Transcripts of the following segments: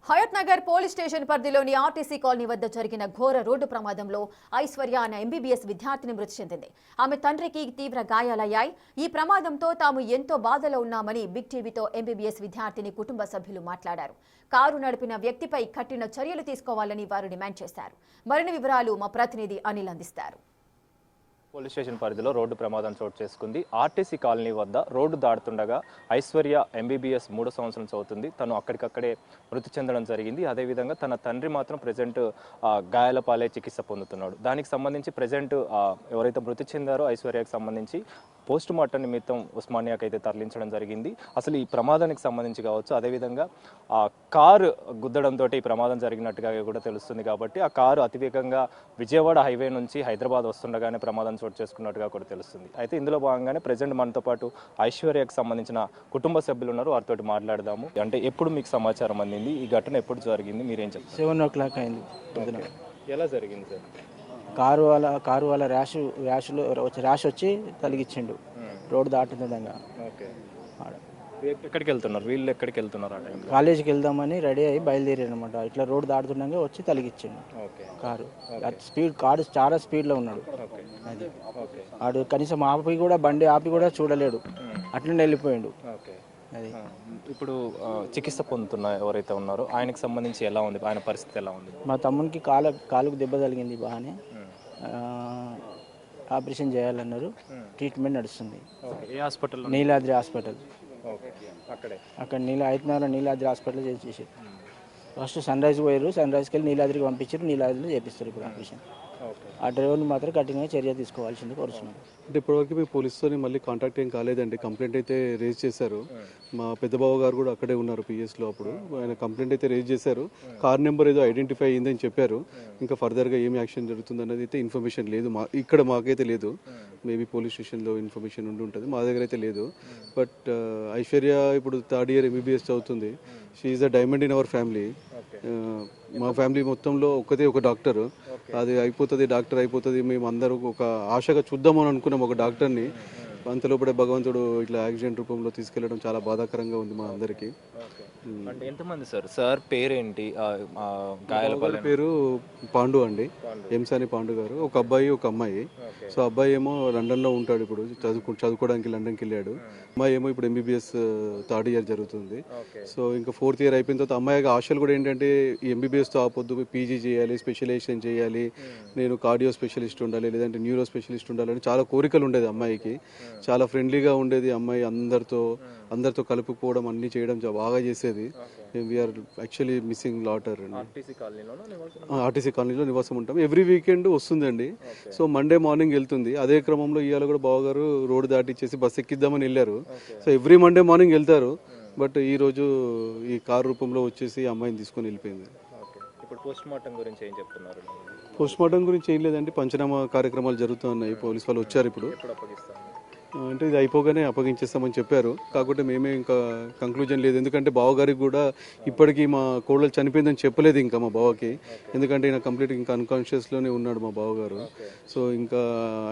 Hayath Nagar police station పరిధిలోని RTC colony వద్ద జరిగిన ఘోర రోడ్డు ప్రమాదంలో ఐశ్వర్య అనే ఎంబీబీఎస్ విద్యార్థిని మృతి చెందింది. ఆమె తండ్రికి తీవ్ర గాయాలయ్యాయి. ఈ ప్రమాదంతో తాము ఎంతో బాధలో ఉన్నామని బిగ్ టీవీతో ఎంబీబీఎస్ విద్యార్థిని కుటుంబ సభ్యులు మాట్లాడారు. కారు నడిపిన వ్యక్తిపై కఠిన చర్యలు తీసుకోవాలని వారు డిమాండ్ చేశారు. మరిన్ని వివరాలు మా ప్రతినిధి అనిల్ అందిస్తారు. పోలీస్ స్టేషన్ పరిధిలో రోడ్డు ప్రమాదం చోటు చేసుకుంది. ఆర్టీసీ కాలనీ వద్ద రోడ్డు దాటుతుండగా ఐశ్వర్య ఎంబీబీఎస్ 3వ సంవత్సరం చదువుతుంది. తను అక్కడికక్కడే మృతి చెందడం జరిగింది. అదేవిధంగా తన తండ్రి మాత్రం ప్రజెంట్ గాయాల పాలే చికిత్స పొందుతున్నాడు. దానికి సంబంధించి ప్రజెంట్ ఎవరైతే మృతి చెందారో ఐశ్వర్యకు సంబంధించి పోస్ట్ మార్టం నిమిత్తం ఉస్మానియాకి అయితే తరలించడం జరిగింది. అసలు ఈ ప్రమాదానికి సంబంధించి కావచ్చు, అదేవిధంగా కారు గుద్దడంతో ఈ ప్రమాదం జరిగినట్టుగా కూడా తెలుస్తుంది. కాబట్టి ఆ కారు అతివేగంగా విజయవాడ హైవే నుంచి హైదరాబాద్ వస్తుండగానే ప్రమాదం చోటు చేసుకున్నట్టుగా కూడా తెలుస్తుంది. అయితే ఇందులో భాగంగానే ప్రజెంట్ మనతో పాటు ఐశ్వర్యకు సంబంధించిన కుటుంబ సభ్యులు ఉన్నారు. వారితో మాట్లాడదాము. అంటే ఎప్పుడు మీకు సమాచారం అందింది, ఈ ఘటన ఎప్పుడు జరిగింది, మీరేం చెప్తారు? 7 o'clock అయింది. ఎలా జరిగింది సార్? కారు వాళ్ళ ర్యాష్ వచ్చి తలిగిచ్చిండు రోడ్డు దాటుతుండగా. ఎక్కడికి వెళ్తున్నారు వీళ్ళు? ఎక్కడికి వెళ్తున్నారు? ఆ టైంలో కాలేజీకి వెళ్దామని రెడీ అయ్యి బయలుదేరారు అనమాట. ఇట్లా రోడ్డు దాటుతుండగా వచ్చి తలిగిచ్చిండు కారు. కారు చాలా స్పీడ్లో ఉన్నాడు. అది వాడు కనీసం బండి ఆపి కూడా చూడలేడు, అట్లనే వెళ్ళిపోయాడు. అది ఇప్పుడు చికిత్స పొందుతున్న ఎవరైతే ఉన్నారో ఆయనకు సంబంధించి ఎలా ఉంది, ఆయన పరిస్థితి ఎలా ఉంది? మా తమ్మునికి కాలుకు దెబ్బ తగిలింది బాగానే. ఆపరేషన్ చేయాలన్నారు. ట్రీట్మెంట్ నడుస్తుంది. ఏ హాస్పిటల్? నీలాద్రి హాస్పిటల్. అక్కడ నీలాద్రి హాస్పిటల్ చేసేసారు. ఫస్ట్ సన్ రైజ్ పోయారు. సన్ రైజ్కి వెళ్ళి నీలాద్రికి పంపించారు. నీలాద్రిలో చేపిస్తారు ఇప్పుడు ఆపరేషన్. ఆ డ్రైవర్ని మాత్రం కఠినంగా చర్య తీసుకోవాల్సింది కోరుతున్నాం. అంటే ఇప్పటివరకు మీ పోలీసుతో మళ్ళీ కాంటాక్ట్ ఏం కాలేదండి. కంప్లైంట్ అయితే రేజ్ చేశారు. మా పెద్దబాబు గారు కూడా అక్కడే ఉన్నారు పిఎస్లో. అప్పుడు ఆయన కంప్లైంట్ అయితే రేజ్ చేశారు. కార్ నెంబర్ ఏదో ఐడెంటిఫై అయ్యిందని చెప్పారు. ఇంకా ఫర్దర్గా ఏమి యాక్షన్ జరుగుతుంది అన్నది అయితే ఇన్ఫర్మేషన్ లేదు. ఇక్కడ మాకైతే లేదు. మేబీ పోలీస్ స్టేషన్లో ఇన్ఫర్మేషన్ ఉండి ఉంటుంది, మా దగ్గర అయితే లేదు. బట్ ఐశ్వర్య ఇప్పుడు 3rd year ఎంబీబీఎస్ చదువుతుంది. She is a diamond in our family. మా ఫ్యామిలీ మొత్తంలో ఒక డాక్టర్. అది అయిపోతుంది, డాక్టర్ అయిపోతుంది, మేము అందరూ ఒక ఆశగా చూద్దామని అనుకున్నాం ఒక డాక్టర్ని. అంతలోపడే భగవంతుడు ఇట్లా యాక్సిడెంట్ రూపంలో తీసుకెళ్లడం చాలా బాధాకరంగా ఉంది మా అందరికీ. అంటే ఎంతమంది సార్ పేరేంటి? గాయాల పేరు పాండు అండి, ఎంసాని పాండు గారు. ఒక అబ్బాయి ఒక అమ్మాయి. సో అబ్బాయి ఏమో లండన్లో ఉంటాడు, ఇప్పుడు చదువుకోవడానికి లండన్కి వెళ్ళాడు. అమ్మాయి ఏమో ఇప్పుడు ఎంబీబీఎస్ 3rd year జరుగుతుంది. సో ఇంకా 4th year అయిపోయిన తర్వాత అమ్మాయి ఆశలు కూడా ఏంటంటే ఈ ఎంబీబీఎస్తో ఆపొద్దు, పీజీ చేయాలి, స్పెషలైజేషన్ చేయాలి, నేను కార్డియో స్పెషలిస్ట్ ఉండాలి, లేదంటే న్యూరో స్పెషలిస్ట్ ఉండాలని చాలా కోరికలు ఉండేది అమ్మాయికి. చాలా ఫ్రెండ్లీగా ఉండేది అమ్మాయి, అందరితో కలుపుకోవడం అన్నీ చేయడం బాగా చేసేది. వీఆర్ యాక్చువల్లీ మిస్సింగ్ లాటర్ అండి. ఆర్టీసీ కాలనీలో నివాసం ఉంటాం. ఎవ్రీ వీకెండ్ వస్తుందండి. సో మండే మార్నింగ్ వెళ్తుంది. అదే క్రమంలో ఇవాళ కూడా బావగారు రోడ్డు దాటిచ్చేసి బస్సు ఎక్కిద్దామని వెళ్ళారు. సో ఎవ్రీ మండే మార్నింగ్ వెళ్తారు. బట్ ఈరోజు ఈ కారు రూపంలో వచ్చేసి అమ్మాయిని తీసుకొని వెళ్ళిపోయింది. ఇప్పుడు పోస్ట్ మార్టం గురించి ఏం చెప్తున్నారు? పోస్ట్ మార్టం గురించి ఏం లేదండి, పంచనామా కార్యక్రమాలు జరుగుతున్నాయి. పోలీసు వాళ్ళు వచ్చారు. ఇప్పుడు అంటే ఇది అయిపోగానే అప్పగించేస్తామని చెప్పారు. కాకపోతే మేమే ఇంకా కంక్లూజన్ లేదు. ఎందుకంటే బావగారికి కూడా ఇప్పటికీ మా కోడలు చనిపోయిందని చెప్పలేదు ఇంకా మా బావకి. ఎందుకంటే ఈయన కంప్లీట్ ఇంకా అన్కాన్షియస్లోనే ఉన్నాడు మా బావగారు. సో ఇంకా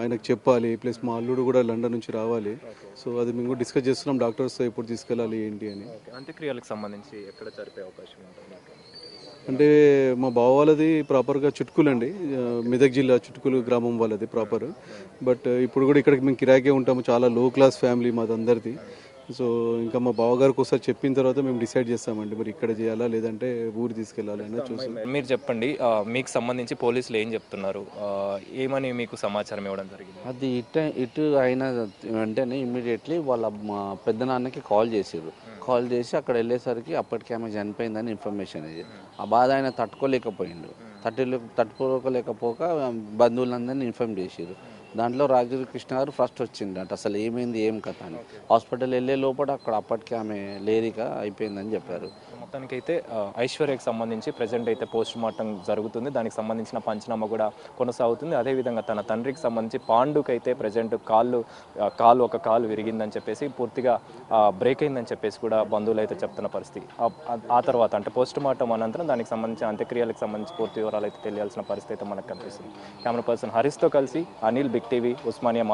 ఆయనకు చెప్పాలి, ప్లస్ మా అల్లుడు కూడా లండన్ నుంచి రావాలి. సో అది మేము కూడా డిస్కస్ చేస్తున్నాం డాక్టర్స్తో ఎప్పుడు తీసుకెళ్ళాలి ఏంటి అని. అంత్యక్రియలకు సంబంధించి ఎక్కడ జరిపే అవకాశం ఉంటుంది? అంటే మా బావ వాళ్ళది ప్రాపర్గా చుట్కులు అండి, మెదక్ జిల్లా చుట్కులు గ్రామం వాళ్ళది ప్రాపర్. బట్ ఇప్పుడు కూడా ఇక్కడికి మేము కిరాయికే ఉంటాము. చాలా లో క్లాస్ ఫ్యామిలీ మాదందరిది. సో ఇంకా మా బావగారికి ఒకసారి చెప్పిన తర్వాత మేము డిసైడ్ చేస్తామండి, మరి ఇక్కడ చేయాలా లేదంటే ఊరు తీసుకెళ్ళాలి అని చూస్తాం. మీరు చెప్పండి, మీకు సంబంధించి పోలీసులు ఏం చెప్తున్నారు, ఏమని మీకు సమాచారం ఇవ్వడం జరిగింది? అది ఇటు అయిన వెంటనే ఇమ్మీడియట్లీ వాళ్ళ మా పెద్దనాన్నకి కాల్ చేసారు. కాల్ చేసి అక్కడ వెళ్ళేసరికి అప్పటికి ఆమె చనిపోయిందని ఇన్ఫర్మేషన్ ఇది. ఆ బాధ ఆయన తట్టుకోలేకపోయిండు. తట్టుకోలేకపోక బంధువులందరినీ ఇన్ఫార్మ్ చేసారు. దాంట్లో రాజగిరి కృష్ణ గారు ఫస్ట్ వచ్చిండట, అసలు ఏమైంది ఏం కథ అని. హాస్పిటల్ వెళ్ళే లోపల అక్కడ అప్పటికి ఆమె లేరిక అయిపోయిందని చెప్పారు. మొత్తానికైతే ఐశ్వర్యకు సంబంధించి ప్రజెంట్ అయితే పోస్ట్ మార్టం జరుగుతుంది. దానికి సంబంధించిన పంచనామా కూడా కొనసాగుతుంది. అదేవిధంగా తన తండ్రికి సంబంధించి పాండుకి అయితే ప్రజెంట్ ఒక కాలు విరిగిందని చెప్పేసి, పూర్తిగా బ్రేక్ అయిందని చెప్పేసి కూడా బంధువులు అయితే చెప్తున్న పరిస్థితి. ఆ తర్వాత అంటే పోస్ట్ మార్టం అనంతరం దానికి సంబంధించి అంత్యక్రియలకు సంబంధించి పూర్తి వివరాలు అయితే తెలియాల్సిన పరిస్థితి అయితే మనకు కనిపిస్తుంది. కెమెరా పర్సన్ హరీష్తో కలిసి అనిల్, బిగ్ టీవీ, ఉస్మానియా.